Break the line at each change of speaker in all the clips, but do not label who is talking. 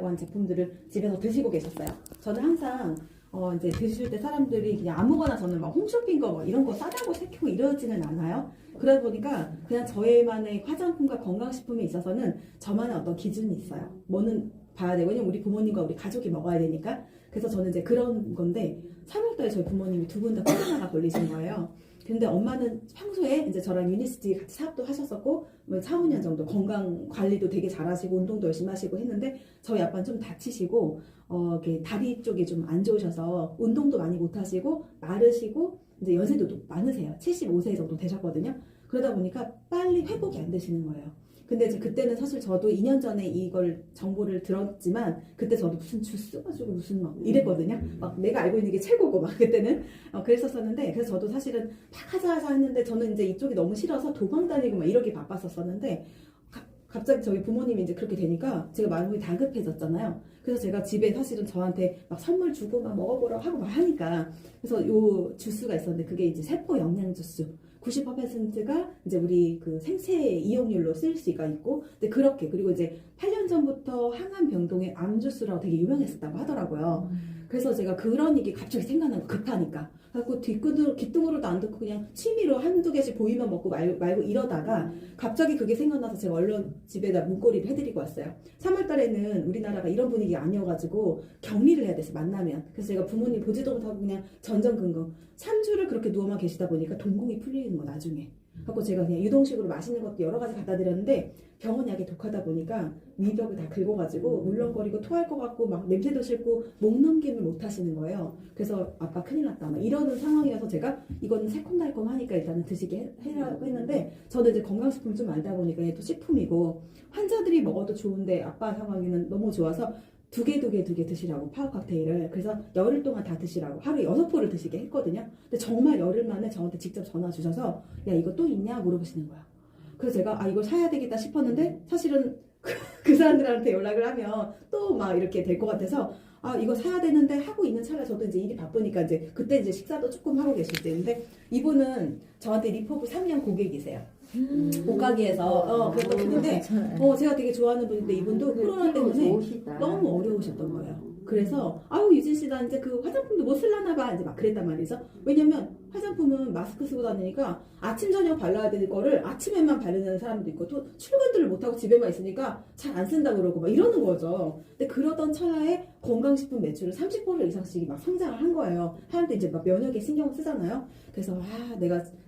콜라겐이라고 하는 제품들을 집에서 드시고 계셨어요. 저는 항상 이제 드실 때 사람들이 그냥 아무거나 저는 막 홈쇼핑 거 뭐 이런 거 싸다고 시키고 이러지는 않아요. 그러다 보니까 그냥 저희만의 화장품과 건강식품에 있어서는 저만의 어떤 기준이 있어요. 뭐는 봐야 되고, 왜냐면 우리 부모님과 우리 가족이 먹어야 되니까. 그래서 저는 이제 그런 건데, 3월달에 저희 부모님이 두 분 다 코로나가 걸리신 거예요. 근데 엄마는 평소에 이제 저랑 유니스티 같이 사업도 하셨었고, 4, 5년 정도 건강 관리도 되게 잘하시고, 운동도 열심히 하시고 했는데, 저희 아빠는 좀 다치시고, 이렇게 다리 쪽이 좀 안 좋으셔서, 운동도 많이 못 하시고, 마르시고, 이제 연세도 많으세요. 75세 정도 되셨거든요. 그러다 보니까 빨리 회복이 안 되시는 거예요. 근데 이제 그때는 사실 저도 2년 전에 이걸 정보를 들었지만 그때 저도 무슨 주스 가지고 무슨 막 이랬거든요. 막 내가 알고 있는 게 최고고 막 그때는 그랬었었는데, 그래서 저도 사실은 막 하자 했는데 저는 이제 이쪽이 너무 싫어서 도망 다니고 막 이러기 바빴었었는데, 갑자기 저희 부모님이 이제 그렇게 되니까 제가 마음이 다급해졌잖아요. 그래서 제가 집에 사실은 저한테 막 선물 주고 막 먹어보라고 하고 막 하니까, 그래서 요 주스가 있었는데 그게 이제 세포 영양 주스 90%가 이제 우리 그 생체 이용률로 쓸 수가 있고, 근데 그렇게, 그리고 이제 8년 전부터 항암 병동의 암 주스라고 되게 유명했었다고 하더라고요. 그래서 제가 그런 얘기 갑자기 생각난 거, 급하니까. 그래서 귓등으로도 안 듣고 그냥 취미로 한두 개씩 보이면 먹고 말고 이러다가 갑자기 그게 생각나서 제가 얼른 집에다 문고리를 해드리고 왔어요. 3월 달에는 우리나라가 이런 분위기가 아니어가지고 격리를 해야 돼서 만나면. 그래서 제가 부모님 보지도 못하고 그냥 전전긍긍 3주를 그렇게 누워만 계시다 보니까 동공이 풀리는 거 나중에. 그래서 제가 그냥 유동식으로 맛있는 것도 여러 가지 갖다 드렸는데 병원 약이 독하다 보니까 위벽을 다 긁어가지고 울렁거리고 토할 것 같고 막 냄새도 싫고 목 넘김을 못 하시는 거예요. 그래서 아빠 큰일 났다 막 이러는 상황이어서 제가 이거는 새콤달콤하니까 일단은 드시게 해라고 했는데, 저도 이제 건강식품 좀 알다 보니까 또 식품이고 환자들이 먹어도 좋은데 아빠 상황에는 너무 좋아서 두 개 드시라고, 파워 칵테일을. 그래서 열흘 동안 다 드시라고 하루에 6포를 드시게 했거든요. 근데 정말 열흘 만에 저한테 직접 전화 주셔서 야 이거 또 있냐 물어보시는 거야. 그래서 제가 이걸 사야 되겠다 싶었는데 사실은 그 사람들한테 연락을 하면 또 막 이렇게 될 것 같아서 이거 사야 되는데 하고 있는 찰나 저도 이제 일이 바쁘니까 이제 그때 이제 식사도 조금 하고 계실 때인데, 이분은 저한테 리퍼브 3년 고객이세요. 옷가게에서 그랬던 분인데 제가 되게 좋아하는 분인데 이분도 코로나 때문에 너무 어려우셨던 거예요. 그래서 유진 씨 나 이제 그 화장품도 못 쓸라나 봐 이제 막 그랬단 말이죠. 왜냐면 화장품은 마스크 쓰고 다니니까 아침 저녁 발라야 되는 거를 아침에만 바르는 사람도 있고, 또 출근들을 못 하고 집에만 있으니까 잘 안 쓴다 그러고 막 이러는 거죠. 근데 그러던 찰나에 건강식품 매출을 30% 이상씩 막 성장을 한 거예요. 사람들이 이제 막 면역에 신경을 쓰잖아요. 그래서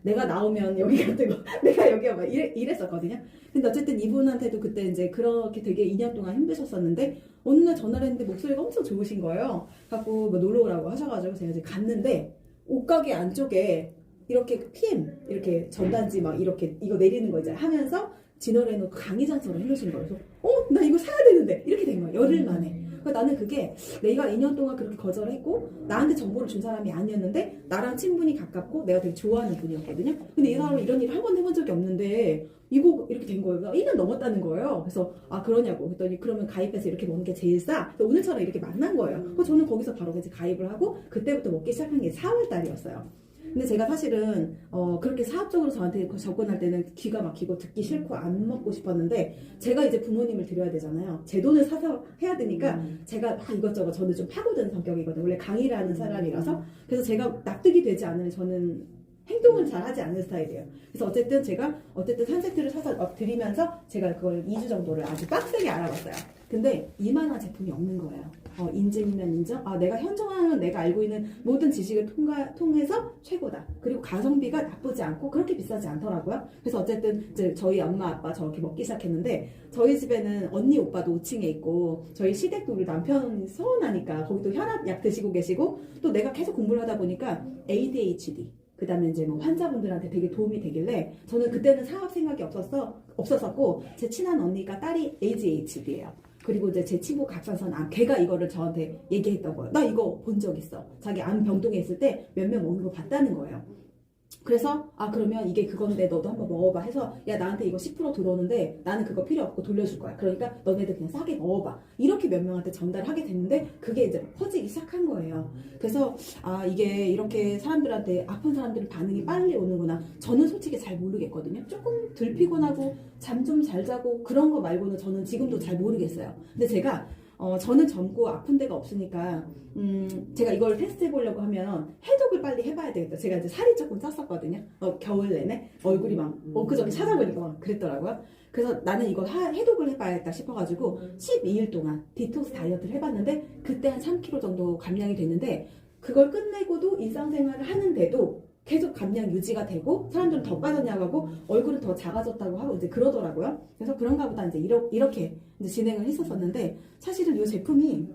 내가 나오면 여기가 되고 내가 여기가 막 이랬었거든요. 근데 어쨌든 이분한테도 그때 이제 그렇게 되게 2년 동안 힘드셨었는데 어느 날 전화를 했는데 목소리가 엄청 좋으신 거예요. 갖고 뭐 놀러 오라고 하셔가지고 제가 이제 갔는데 옷가게 안쪽에 이렇게 PM 이렇게 전단지 막 이렇게 이거 내리는 거 이제 하면서 진열해 놓고 강의장처럼 해놓으신 거예요. 그래서 나 이거 사야 되는데 이렇게 된 거예요. 열흘 만에. 그러니까 나는 그게 내가 2년 동안 그렇게 거절을 했고 나한테 정보를 준 사람이 아니었는데 나랑 친분이 가깝고 내가 되게 좋아하는 분이었거든요. 근데 이 사람은 이런 일을 한 번도 해본 적이 없는데 이거 이렇게 된 거예요. 1년 넘었다는 거예요. 그래서 그러냐고 그랬더니 그러면 가입해서 이렇게 먹는 게 제일 싸. 오늘처럼 이렇게 만난 거예요. 그래서 저는 거기서 바로 이제 가입을 하고 그때부터 먹기 시작한 게 4월 달이었어요. 근데 제가 사실은 그렇게 사업적으로 저한테 접근할 때는 기가 막히고 듣기 싫고 안 먹고 싶었는데, 제가 이제 부모님을 드려야 되잖아요. 제 돈을 사서 해야 되니까 제가 막 이것저것 저는 좀 파고드는 성격이거든요. 원래 강의를 하는 사람이라서. 그래서 제가 납득이 되지 않으면 저는 행동을 잘 하지 않는 스타일이에요. 그래서 어쨌든 제가 한 세트를 사서 드리면서 제가 그걸 2주 정도를 아주 빡세게 알아봤어요. 근데 이만한 제품이 없는 거예요. 인증이면 인증. 내가 현존하는 내가 알고 있는 모든 지식을 통해서 최고다. 그리고 가성비가 나쁘지 않고 그렇게 비싸지 않더라고요. 그래서 어쨌든 이제 저희 엄마 아빠 저렇게 먹기 시작했는데, 저희 집에는 언니 오빠도 5층에 있고 저희 시댁도 우리 남편이 서운하니까 거기도 혈압약 드시고 계시고, 또 내가 계속 공부를 하다 보니까 ADHD 그 다음에 이제 뭐 환자분들한테 되게 도움이 되길래, 저는 그때는 사업 생각이 없었고 제 친한 언니가 딸이 ADHD예요. 그리고 이제 제 친구 갑상선 암, 걔가 이거를 저한테 얘기했던 거예요. 나 이거 본 적 있어. 자기 암 병동에 있을 때 몇 명 먹는 거 봤다는 거예요. 그래서 그러면 이게 그건데 너도 한번 먹어봐 해서, 야 나한테 이거 10% 들어오는데 나는 그거 필요 없고 돌려줄 거야. 그러니까 너네들 그냥 싸게 먹어봐. 이렇게 몇 명한테 전달하게 됐는데 그게 이제 퍼지기 시작한 거예요. 그래서 이게 이렇게 사람들한테, 아픈 사람들은 반응이 빨리 오는구나. 저는 솔직히 잘 모르겠거든요. 조금 덜 피곤하고 잠 좀 잘 자고 그런 거 말고는 저는 지금도 잘 모르겠어요. 근데 제가 저는 젊고 아픈 데가 없으니까 제가 이걸 테스트해 보려고 하면 해독을 빨리 해봐야 되겠다. 제가 이제 살이 조금 쪘었거든요. 겨울 내내 얼굴이 막 엊그저께 찾아보니까 막 그랬더라고요. 그래서 나는 이거 해독을 해봐야겠다 싶어가지고 12일 동안 디톡스 다이어트를 해봤는데 그때 한 3kg 정도 감량이 됐는데 그걸 끝내고도 일상생활을 하는데도 계속 감량 유지가 되고 사람들은 더 빠졌냐고 하고 얼굴은 더 작아졌다고 하고 이제 그러더라고요. 그래서 그런가 보다 이제 이렇게 이제 진행을 했었었는데 사실은 이 제품이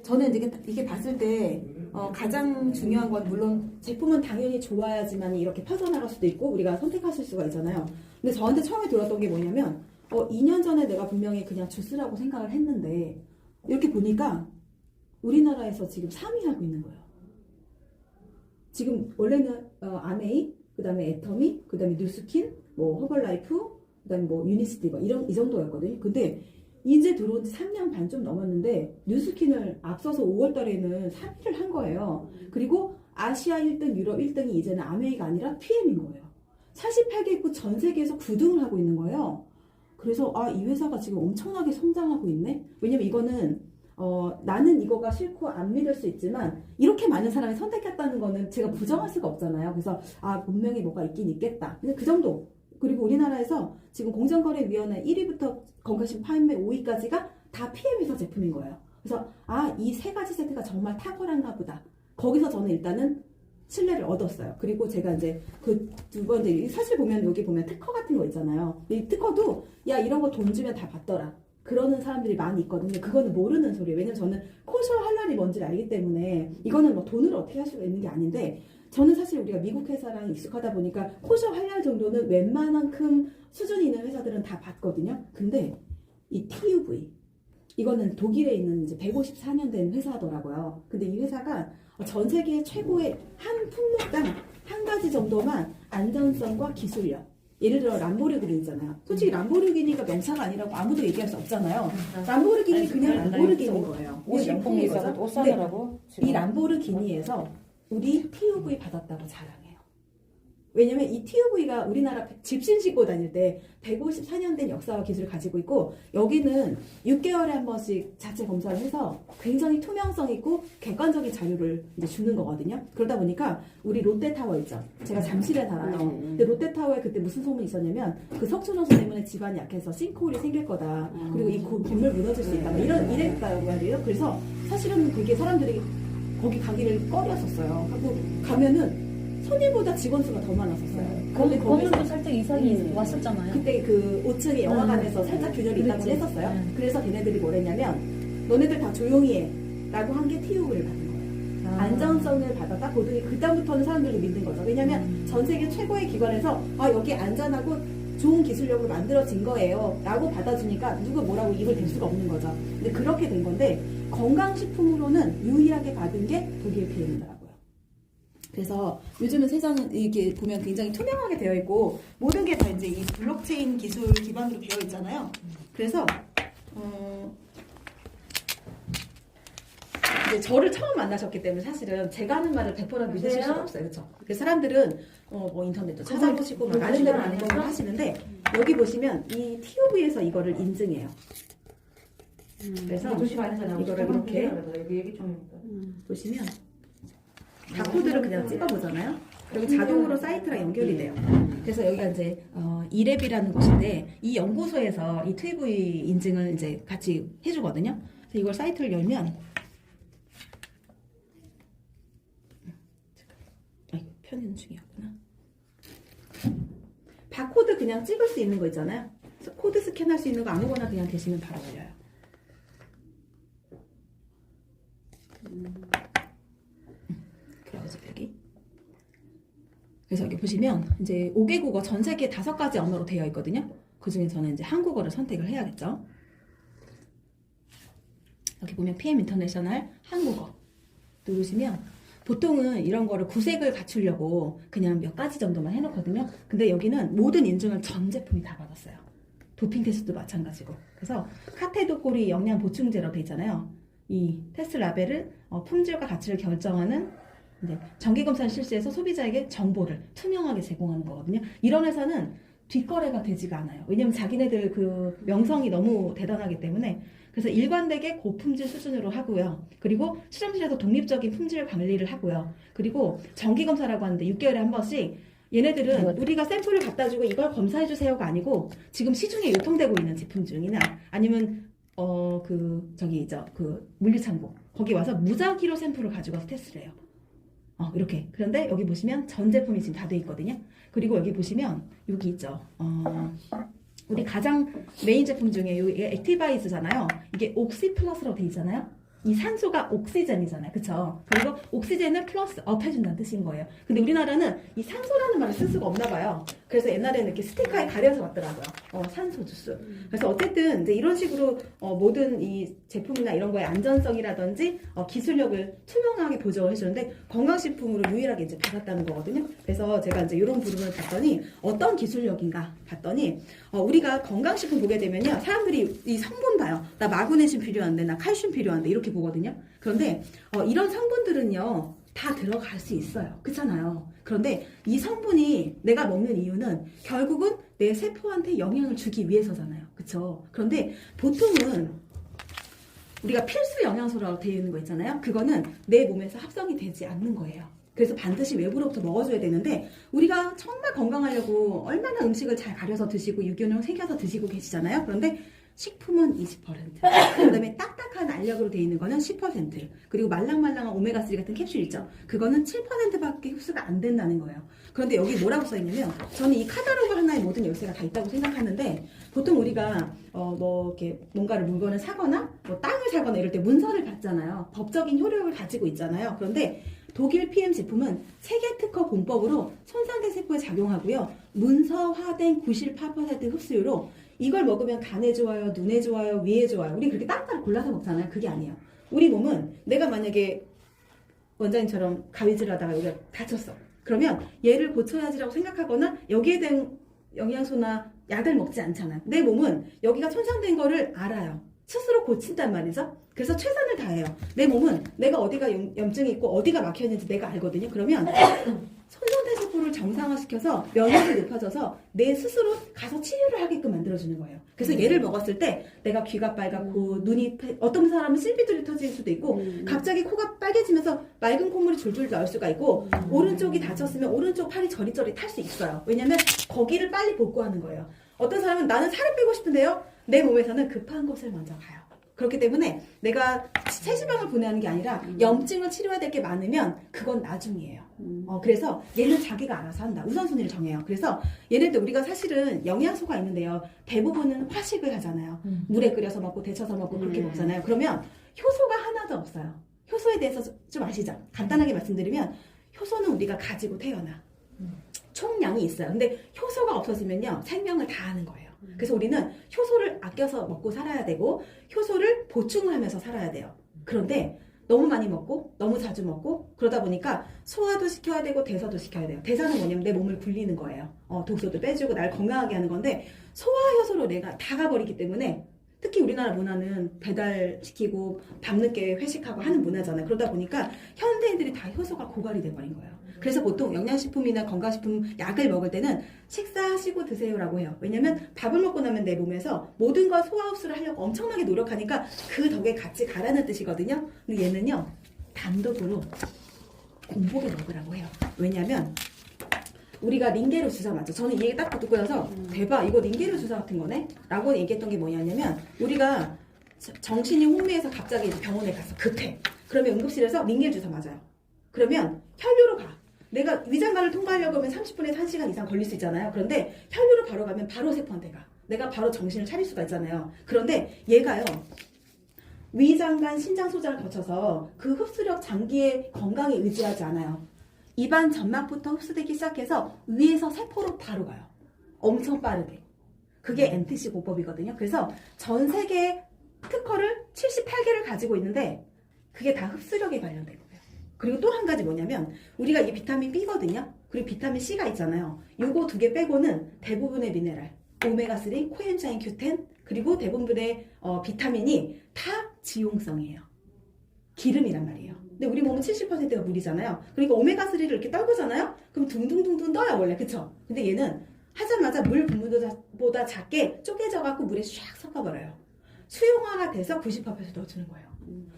저는 이게 봤을 때 가장 중요한 건 물론 제품은 당연히 좋아야지만 이렇게 퍼져나갈 수도 있고 우리가 선택하실 수가 있잖아요. 근데 저한테 처음에 들었던 게 뭐냐면 2년 전에 내가 분명히 그냥 주스라고 생각을 했는데 이렇게 보니까 우리나라에서 지금 3위 하고 있는 거예요. 지금 원래는 아메이, 그 다음에 애터미, 그 다음에 뉴스킨, 뭐 허벌라이프, 그 다음에 뭐 유니시티 이 정도였거든요. 근데 이제 들어온 지 3년 반 좀 넘었는데 뉴스킨을 앞서서 5월 달에는 3위를 한 거예요. 그리고 아시아 1등, 유럽 1등이 이제는 아메이가 아니라 PM인 거예요. 48개국 전 세계에서 9등을 하고 있는 거예요. 그래서 이 회사가 지금 엄청나게 성장하고 있네? 왜냐면 이거는 나는 이거가 싫고 안 믿을 수 있지만 이렇게 많은 사람이 선택했다는 거는 제가 부정할 수가 없잖아요. 그래서 분명히 뭐가 있긴 있겠다. 근데 그 정도. 그리고 우리나라에서 지금 공정거래위원회 1위부터 건강식 판매 5위까지가 다 PM회사 제품인 거예요. 그래서 이 세 가지 세트가 정말 탁월한가 보다. 거기서 저는 일단은 신뢰를 얻었어요. 그리고 제가 이제 그 두 번째 사실 보면 여기 보면 특허 같은 거 있잖아요. 이 특허도 이런 거 돈 주면 다 받더라. 그러는 사람들이 많이 있거든요. 그거는 모르는 소리예요. 왜냐면 저는 코셔 할랄이 뭔지를 알기 때문에 이거는 뭐 돈으로 어떻게 할 수가 있는 게 아닌데 저는 사실 우리가 미국 회사랑 익숙하다 보니까 코셔 할랄 정도는 웬만한큼 수준이 있는 회사들은 다 봤거든요. 근데 이 TUV 이거는 독일에 있는 이제 154년 된 회사더라고요. 근데 이 회사가 전 세계 최고의 한 품목당 한 가지 정도만 안전성과 기술력 예를 들어 람보르기니 있잖아요. 솔직히 람보르기니가 명사가 아니라고 아무도 얘기할 수 없잖아요. 람보르기니 그냥 람보르기니인 거예요.
옷 명품이 있어서 옷 사느라고.
이 람보르기니에서 우리 TUV 받았다고 자랑해요. 왜냐면 이 TUV가 우리나라 집신 싣고 다닐 때 154년 된 역사와 기술을 가지고 있고 여기는 6개월에 한 번씩 자체 검사를 해서 굉장히 투명성 있고 객관적인 자료를 이제 주는 거거든요. 그러다 보니까 우리 롯데타워 있죠. 제가 잠실에 살아요. 근데 롯데타워에 그때 무슨 소문이 있었냐면 그 석촌호수 때문에 집안이 약해서 싱크홀이 생길 거다. 그리고 이 건물 무너질 수 있다. 이랬다고 해야 돼요. 그래서 사실은 그게 사람들이 거기 가기를 꺼렸었어요. 하고 가면은 손님보다 직원 수가 더 많았었어요.
그런데 건물도 살짝 이상이 왔었잖아요.
그때 그 5층의 영화관에서 살짝 균열이 있다고 했었어요. 그래서 걔네들이 뭐랬냐면 너네들 다 조용히 해 라고 한 게 TUV를 받은 거예요. 안전성을 받았다 보더니 그다음부터는 사람들이 믿는 거죠. 왜냐면 전 세계 최고의 기관에서 여기 안전하고 좋은 기술력으로 만들어진 거예요 라고 받아주니까 누가 뭐라고 입을 댈 수가 없는 거죠. 근데 그렇게 된 건데 건강식품으로는 유일하게 받은 게 독일 PM이더라고요. 그래서 요즘은 세상은 이렇게 보면 굉장히 투명하게 되어 있고 모든 게 다 이제 이 블록체인 기술 기반으로 되어 있잖아요. 그래서 이제 저를 처음 만나셨기 때문에 사실은 제가 하는 말을 100% 믿으실 수가 없어요. 그렇죠? 그래서 사람들은 뭐 인터넷도 찾아보시고 막 아는 대로 아는 걸 하시는데 여기 보시면 이 TUV에서 이거를 인증해요. 그래서 이거를 이렇게 보시면 바코드를 그냥 찍어보잖아요. 그리고 자동으로 사이트랑 연결이 돼요. 그래서 여기가 이제 이랩이라는 곳인데 이 연구소에서 이 TUV 인증을 이제 같이 해주거든요. 그래서 이걸 사이트를 열면 편의는 중이었구나. 바코드 그냥 찍을 수 있는 거 있잖아요. 그래서 코드 스캔할 수 있는 거 아무거나 그냥 대시면 바로 열려요. 여기. 그래서 여기 보시면 이제 5개국어 전 세계 5가지 언어로 되어 있거든요. 그 중에 저는 이제 한국어를 선택을 해야겠죠. 여기 보면 PM 인터내셔널 한국어 누르시면 보통은 이런 거를 구색을 갖추려고 그냥 몇 가지 정도만 해놓거든요. 근데 여기는 모든 인증을 전 제품이 다 받았어요. 도핑 테스트도 마찬가지고. 그래서 카테고리 영양 보충제로 돼 있잖아요. 이 테스트 라벨을 품질과 가치를 결정하는 정기 검사를 실시해서 소비자에게 정보를 투명하게 제공하는 거거든요. 이런 회사는 뒷거래가 되지가 않아요. 왜냐면 자기네들 그 명성이 너무 대단하기 때문에. 그래서 일관되게 고품질 수준으로 하고요. 그리고 실험실에서 독립적인 품질 관리를 하고요. 그리고 정기검사라고 하는데 6개월에 한 번씩 얘네들은 우리가 샘플을 갖다 주고 이걸 검사해 주세요가 아니고 지금 시중에 유통되고 있는 제품 중이나 아니면 그 물류창고 거기 와서 무작위로 샘플을 가지고 와서 테스트를 해요. 이렇게. 그런데 여기 보시면 전 제품이 지금 다 돼 있거든요. 그리고 여기 보시면 여기 있죠. 우리 가장 메인 제품 중에 이게 액티바이즈잖아요. 이게 옥시 플러스라고 돼 있잖아요. 이 산소가 옥시젠이잖아요. 그쵸? 그리고 옥시젠을 플러스 업 해준다는 뜻인 거예요. 근데 우리나라는 이 산소라는 말을 쓸 수가 없나 봐요. 그래서 옛날에는 이렇게 스티커에 가려서 왔더라고요. 산소 주스. 그래서 어쨌든 이제 이런 식으로 모든 이 제품이나 이런 거의 안전성이라든지 기술력을 투명하게 보정을 해주는데 건강식품으로 유일하게 이제 받았다는 거거든요. 그래서 제가 이제 이런 부분을 봤더니 어떤 기술력인가 봤더니 우리가 건강식품 보게 되면요. 사람들이 이 성분 봐요. 나 마그네슘 필요한데, 나 칼슘 필요한데 이렇게 보거든요. 그런데 이런 성분들은요. 다 들어갈 수 있어요. 그렇잖아요. 그런데 이 성분이 내가 먹는 이유는 결국은 내 세포한테 영향을 주기 위해서잖아요. 그렇죠? 그런데 보통은 우리가 필수 영양소라고 되어 있는 거 있잖아요. 그거는 내 몸에서 합성이 되지 않는 거예요. 그래서 반드시 외부로부터 먹어줘야 되는데 우리가 정말 건강하려고 얼마나 음식을 잘 가려서 드시고 유기농 새겨서 드시고 계시잖아요. 그런데 식품은 20%, 그 다음에 딱딱한 알약으로 되어 있는 거는 10%, 그리고 말랑말랑한 오메가3 같은 capsule 있죠. 그거는 7%밖에 흡수가 안 된다는 거예요. 그런데 여기 뭐라고 써있냐면 저는 이 카탈로그 하나에 모든 열쇠가 다 있다고 생각하는데 보통 우리가 이렇게 뭔가를 물건을 사거나 땅을 사거나 이럴 때 문서를 받잖아요. 법적인 효력을 가지고 있잖아요. 그런데 독일 PM 제품은 세계 특허 공법으로 손상된 세포에 작용하고요. 문서화된 98% 흡수율로 이걸 먹으면 간에 좋아요, 눈에 좋아요, 위에 좋아요. 우리 그렇게 따로따로 골라서 먹잖아요. 그게 아니에요. 우리 몸은 내가 만약에 원장님처럼 가위질 하다가 여기가 다쳤어. 그러면 얘를 고쳐야지라고 생각하거나 여기에 대한 영양소나 약을 먹지 않잖아요. 내 몸은 여기가 손상된 거를 알아요. 스스로 고친단 말이죠. 그래서 최선을 다해요. 내 몸은 내가 어디가 염증이 있고 어디가 막혀있는지 내가 알거든요. 그러면 손상된 세포를 정상화시켜서 면역이 높아져서 내 스스로 가서 치료를 하게끔 만들어주는 거예요. 그래서 얘를 먹었을 때 내가 귀가 빨갛고 눈이 어떤 사람은 실비둘이 터질 수도 있고 갑자기 코가 빨개지면서 맑은 콧물이 줄줄 나올 수가 있고 오른쪽이 다쳤으면 오른쪽 팔이 저리저리 탈 수 있어요. 왜냐면 거기를 빨리 복구하는 거예요. 어떤 사람은 나는 살을 빼고 싶은데요. 내 몸에서는 급한 곳을 먼저 가요. 그렇기 때문에 내가 체지방을 분해하는 게 아니라 염증을 치료해야 될 게 많으면 그건 나중이에요. 그래서 얘는 자기가 알아서 한다. 우선순위를 정해요. 그래서 얘네들 우리가 사실은 영양소가 있는데요. 대부분은 화식을 하잖아요. 물에 끓여서 먹고 데쳐서 먹고 그렇게 먹잖아요. 그러면 효소가 하나도 없어요. 효소에 대해서 좀 아시죠? 간단하게 말씀드리면 효소는 우리가 가지고 태어나. 총량이 있어요. 근데 효소가 없어지면요. 생명을 다 하는 거예요. 그래서 우리는 효소를 아껴서 먹고 살아야 되고 효소를 보충을 하면서 살아야 돼요. 그런데 너무 많이 먹고 너무 자주 먹고 그러다 보니까 소화도 시켜야 되고 대사도 시켜야 돼요. 대사는 뭐냐면 내 몸을 굴리는 거예요. 독소도 빼주고 날 건강하게 하는 건데 소화 효소로 내가 다 가버리기 때문에 특히 우리나라 문화는 배달시키고 밤늦게 회식하고 하는 문화잖아요. 그러다 보니까 현대인들이 다 효소가 고갈이 돼버린 거예요. 그래서 보통 영양식품이나 건강식품 약을 먹을 때는 식사하시고 드세요라고 해요. 왜냐면 밥을 먹고 나면 내 몸에서 모든 걸 소화 흡수를 하려고 엄청나게 노력하니까 그 덕에 같이 가라는 뜻이거든요. 근데 얘는요 단독으로 공복에 먹으라고 해요. 왜냐면 우리가 링게르 주사 맞죠? 저는 이 얘기 딱 듣고 나서 대박 이거 링게르 주사 같은 거네? 라고 얘기했던 게 뭐냐면 우리가 정신이 혼미해서 갑자기 병원에 가서 급해. 그러면 응급실에서 링게르 주사 맞아요. 그러면 혈류로 가. 내가 위장관을 통과하려고 하면 30분에서 1시간 이상 걸릴 수 있잖아요. 그런데 혈류로 바로 가면 바로 세포한테 가. 내가 바로 정신을 차릴 수가 있잖아요. 그런데 얘가요. 위장관, 신장 소장을 거쳐서 그 흡수력 장기의 건강에 의지하지 않아요. 입안 점막부터 흡수되기 시작해서 위에서 세포로 바로 가요. 엄청 빠르게. 그게 NTC 고법이거든요. 그래서 전 세계 특허를 78개를 가지고 있는데 그게 다 흡수력에 관련된 거예요. 그리고 또 한 가지 뭐냐면 우리가 이 비타민 B거든요. 그리고 비타민 C가 있잖아요. 요거 두 개 빼고는 대부분의 미네랄, 오메가3, 코엔자임 Q10 그리고 대부분의 비타민이 다 지용성이에요. 기름이란 말이에요. 근데 우리 몸은 70%가 물이잖아요. 그러니까 오메가3를 이렇게 떨구잖아요. 그럼 둥둥둥둥 떠요 원래. 그쵸? 근데 얘는 하자마자 물 분무보다 작게 쪼개져갖고 물에 샥 섞어버려요. 수용화가 돼서 90%에서 넣어주는 거예요.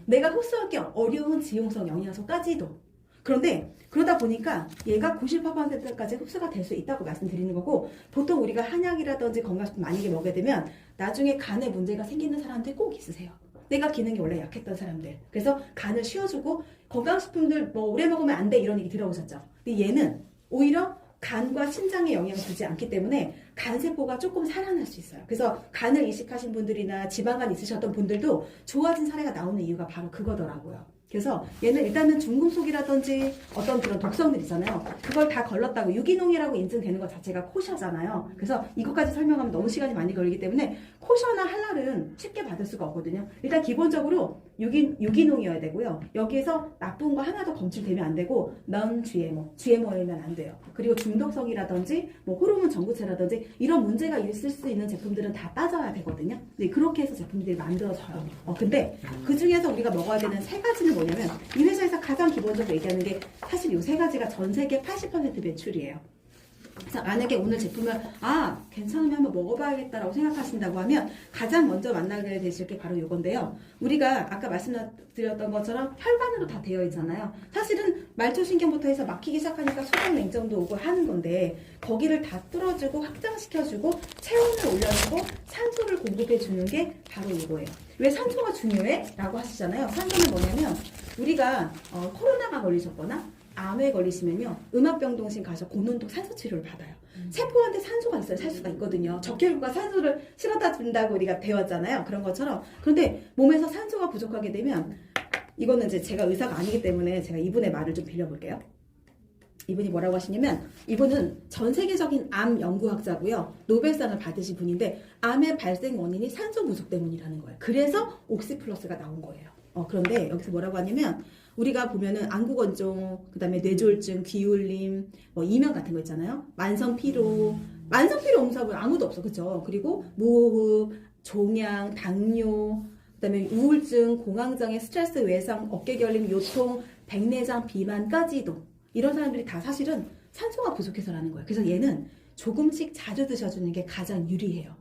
내가 흡수하기 어려운 지용성 영양소까지도. 그런데 그러다 보니까 얘가 98%까지 흡수가 될 수 있다고 말씀드리는 거고, 보통 우리가 한약이라든지 건강식품 만약에 먹게 되면 나중에 간에 문제가 생기는 사람들 꼭 있으세요. 내가 기능이 원래 약했던 사람들. 그래서 간을 쉬어주고 건강식품들 뭐 오래 먹으면 안 돼 이런 얘기 들어보셨죠? 근데 얘는 오히려 간과 심장에 영향을 주지 않기 때문에 간세포가 조금 살아날 수 있어요. 그래서 간을 이식하신 분들이나 지방간 있으셨던 분들도 좋아진 사례가 나오는 이유가 바로 그거더라고요. 그래서 얘는 일단은 중금속이라든지 어떤 그런 독성들 있잖아요. 그걸 다 걸렀다고 유기농이라고 인증되는 것 자체가 코샤잖아요. 그래서 이것까지 설명하면 너무 시간이 많이 걸리기 때문에 코샤나 할랄은 쉽게 받을 수가 없거든요. 일단 기본적으로 유기농이어야 되고요. 여기에서 나쁜 거 하나도 검출되면 안 되고 넌 GMO이면 안 돼요. 그리고 중독성이라든지 뭐 호르몬 전구체라든지 이런 문제가 있을 수 있는 제품들은 다 따져야 되거든요. 네, 그렇게 해서 제품들이 만들어져요. 근데 그 중에서 우리가 먹어야 되는 세 가지는 뭐냐면 이 회사에서 가장 기본적으로 얘기하는 게 사실 이 세 가지가 전 세계 80% 매출이에요. 그래서 만약에 오늘 제품을 괜찮으면 한번 먹어봐야겠다라고 생각하신다고 하면 가장 먼저 만나게 되실 게 바로 이건데요. 우리가 아까 말씀드렸던 것처럼 혈관으로 다 되어 있잖아요. 사실은 말초신경부터 해서 막히기 시작하니까 소변 냉정도 오고 하는 건데 거기를 다 뚫어주고 확장시켜주고 체온을 올려주고 산소를 공급해주는 게 바로 이거예요. 왜 산소가 중요해? 라고 하시잖아요. 산소는 뭐냐면 우리가 코로나가 걸리셨거나 암에 걸리시면요 음압병동실 가서 고농도 산소 치료를 받아요. 세포한테 산소가 있어야 살 수가 있거든요. 적혈구가 산소를 실어다 준다고 우리가 배웠잖아요. 그런 것처럼. 그런데 몸에서 산소가 부족하게 되면 이거는 이제 제가 의사가 아니기 때문에 제가 이분의 말을 좀 빌려볼게요. 이분이 뭐라고 하시냐면 이분은 전 세계적인 암 연구학자고요. 노벨상을 받으신 분인데 암의 발생 원인이 산소 부족 때문이라는 거예요. 그래서 옥시플러스가 나온 거예요. 그런데 여기서 뭐라고 하냐면 우리가 보면은 안구건조, 그 다음에 뇌졸중, 기울림, 뭐 이명 같은 거 있잖아요. 만성피로 옹사분 아무도 없어, 그죠? 그리고 무호흡, 종양, 당뇨, 그 다음에 우울증, 공황장애, 스트레스, 외상, 어깨결림, 요통, 백내장, 비만까지도 이런 사람들이 다 사실은 산소가 부족해서라는 거예요. 그래서 얘는 조금씩 자주 드셔주는 게 가장 유리해요.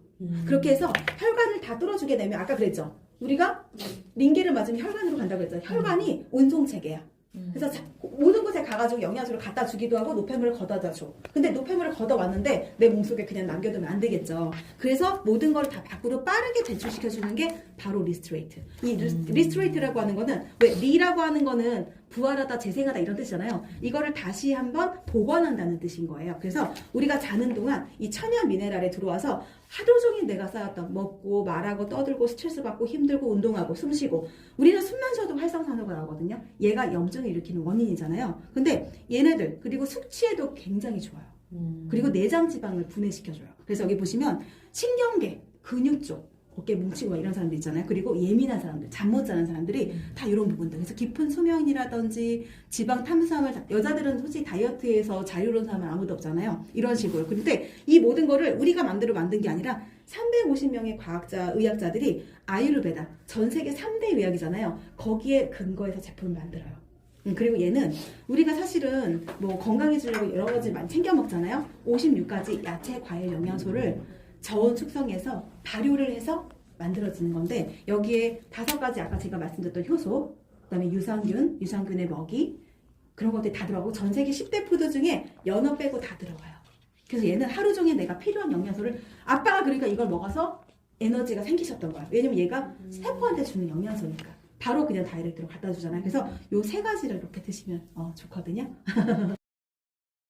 그렇게 해서 혈관을 다 뚫어주게 되면 아까 그랬죠. 우리가 링겔을 맞으면 혈관으로 간다고 했잖아요. 혈관이 운송체계야. 그래서 모든 곳에 가가지고 영양소를 갖다 주기도 하고 노폐물을 걷어다 줘. 근데 노폐물을 걷어왔는데 내 몸속에 그냥 남겨두면 안 되겠죠. 그래서 모든 걸 다 밖으로 빠르게 배출시켜주는 게 바로 리스트레이트. 이 리스트레이트라고 하는 거는 왜 리라고 하는 거는 부활하다, 재생하다 이런 뜻이잖아요. 이거를 다시 한번 복원한다는 뜻인 거예요. 그래서 우리가 자는 동안 이 천연 미네랄에 들어와서 하루 종일 내가 쌓았던 먹고 말하고 떠들고 스트레스 받고 힘들고 운동하고 숨쉬고 우리는 숨만 쉬어도 활성산소가 나오거든요. 얘가 염증을 일으키는 원인이잖아요. 근데 얘네들 그리고 숙취에도 굉장히 좋아요. 그리고 내장 지방을 분해시켜줘요. 그래서 여기 보시면 신경계, 근육 쪽 어깨 뭉치고 이런 사람들 있잖아요. 그리고 예민한 사람들, 잠 못 자는 사람들이 다 이런 부분들. 그래서 깊은 수면이라든지 지방 탐수함을 여자들은 솔직히 다이어트에서 자유로운 사람은 아무도 없잖아요. 이런 식으로. 그런데 이 모든 거를 우리가 마음대로 만든 게 아니라 350명의 과학자, 의학자들이 아유르베다, 전 세계 3대 의학이잖아요. 거기에 근거해서 제품을 만들어요. 그리고 얘는 우리가 사실은 뭐 건강해지려고 여러 가지 많이 챙겨 먹잖아요. 56가지 야채, 과일, 영양소를 저온 숙성해서 발효를 해서 만들어지는 건데 여기에 5가지 아까 제가 말씀드렸던 효소, 그다음에 유산균의 먹이 그런 것들이 다 들어가고 전 세계 10대 푸드 중에 연어 빼고 다 들어가요. 그래서 얘는 하루 종일 내가 필요한 영양소를 아빠가 그러니까 이걸 먹어서 에너지가 생기셨던 거야. 왜냐면 얘가 세포한테 주는 영양소니까 바로 그냥 다이렉트로 갖다 주잖아요. 그래서 요 3가지를 이렇게 드시면 좋거든요.